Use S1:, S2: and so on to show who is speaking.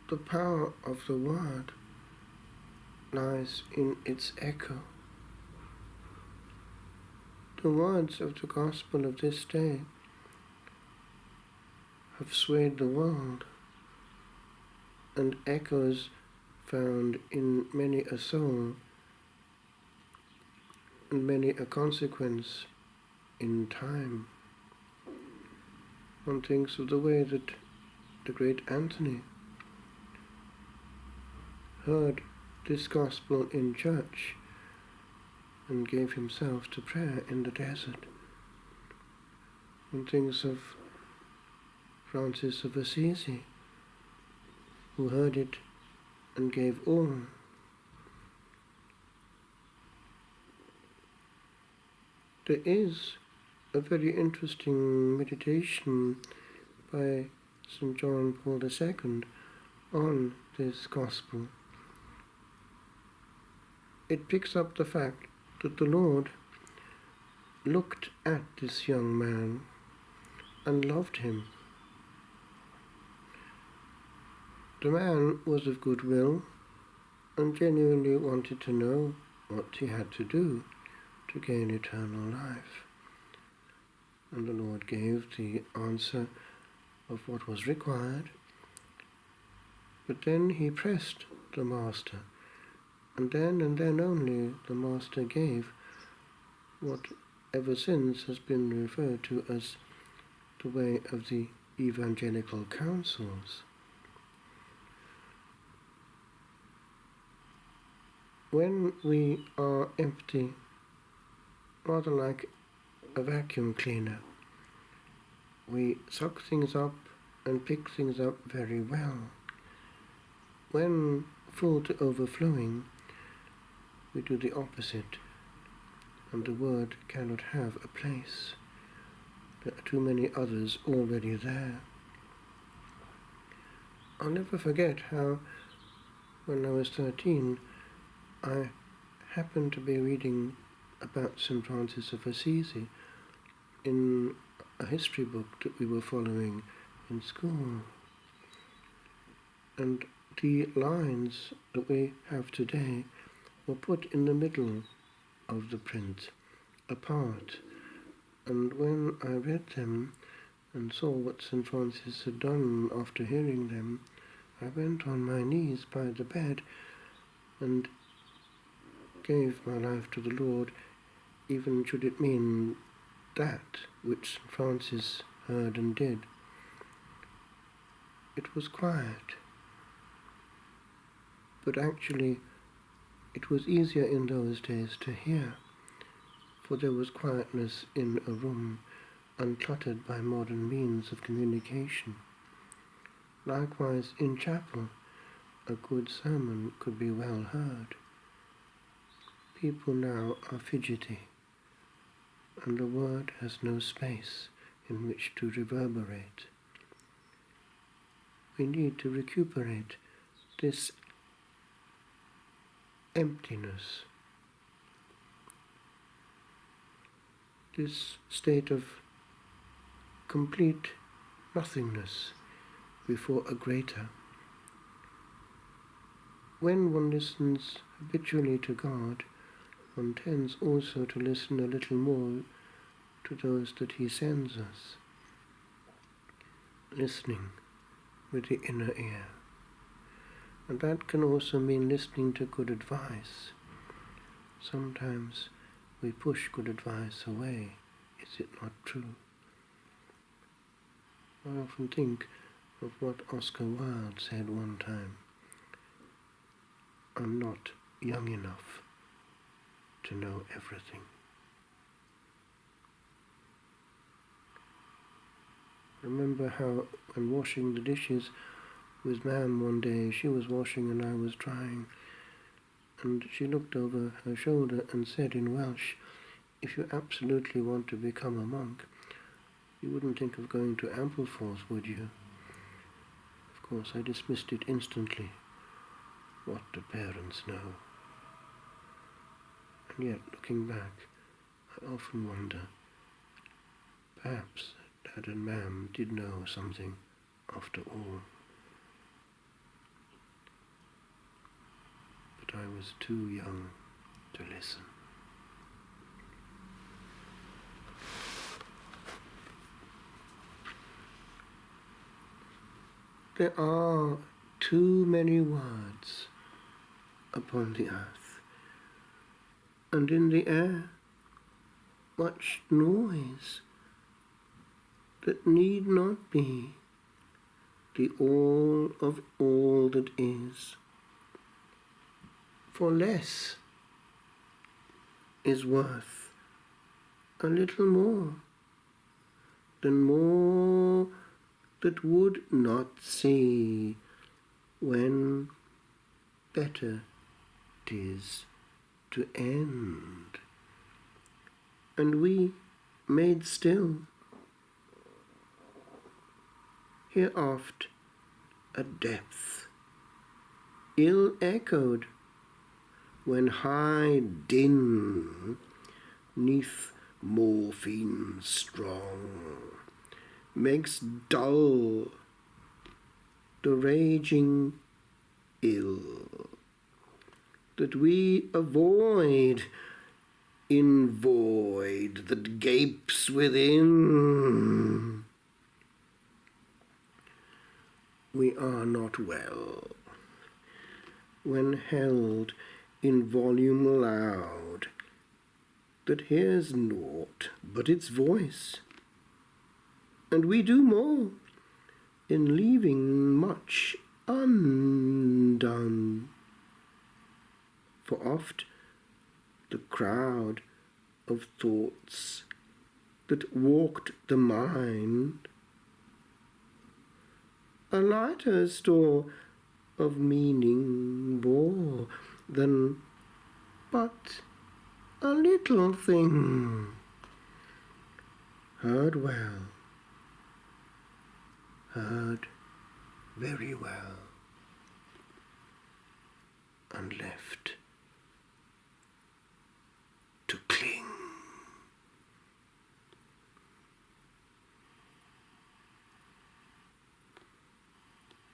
S1: The power of the word lies in its echo. The words of the gospel of this day have swayed the world, and echoes found in many a soul and many a consequence in time. One thinks of the way that the great Anthony heard this gospel in church and gave himself to prayer in the desert. One thinks of Francis of Assisi, who heard it and gave all. There is a very interesting meditation by St. John Paul II on this gospel. It picks up the fact that the Lord looked at this young man and loved him. The man was of good will and genuinely wanted to know what he had to do to gain eternal life. And the Lord gave the answer of what was required, but then he pressed the Master, and then only the Master gave what ever since has been referred to as the way of the evangelical counsels. When we are empty, rather like a vacuum cleaner, we suck things up and pick things up very well. When full to overflowing, we do the opposite, and the word cannot have a place. There are too many others already there. I'll never forget how, when I was 13, I happened to be reading about St. Francis of Assisi in a history book that we were following in school. And the lines that we have today were put in the middle of the print, apart. And when I read them and saw what St. Francis had done after hearing them, I went on my knees by the bed and gave my life to the Lord, even should it mean that which St. Francis heard and did. It was quiet, but actually it was easier in those days to hear, for there was quietness in a room uncluttered by modern means of communication. Likewise in chapel, a good sermon could be well heard. People now are fidgety, and the word has no space in which to reverberate. We need to recuperate this emptiness, this state of complete nothingness before a greater. When one listens habitually to God, one tends also to listen a little more to those that he sends us, listening with the inner ear. And that can also mean listening to good advice. Sometimes we push good advice away. Is it not true? I often think of what Oscar Wilde said one time. I'm not young enough to know everything. Remember how, when washing the dishes with Mam one day, she was washing and I was drying, and she looked over her shoulder and said in Welsh, "If you absolutely want to become a monk, you wouldn't think of going to Ampleforth, would you?" Of course, I dismissed it instantly. What do parents know? And yet, looking back, I often wonder, perhaps Dad and Mam did know something after all. I was too young to listen. There are too many words upon the earth, and in the air much noise that need not be the all of all that is. For less is worth a little more than more that would not see when better 'tis to end. And we made still here oft a depth ill echoed when high din 'neath morphine strong makes dull the raging ill that we avoid in void that gapes within. We are not well when held in volume loud that hears naught but its voice, and we do more in leaving much undone. For oft the crowd of thoughts that walked the mind a lighter store of meaning bore than but a little thing heard well, heard very well, and left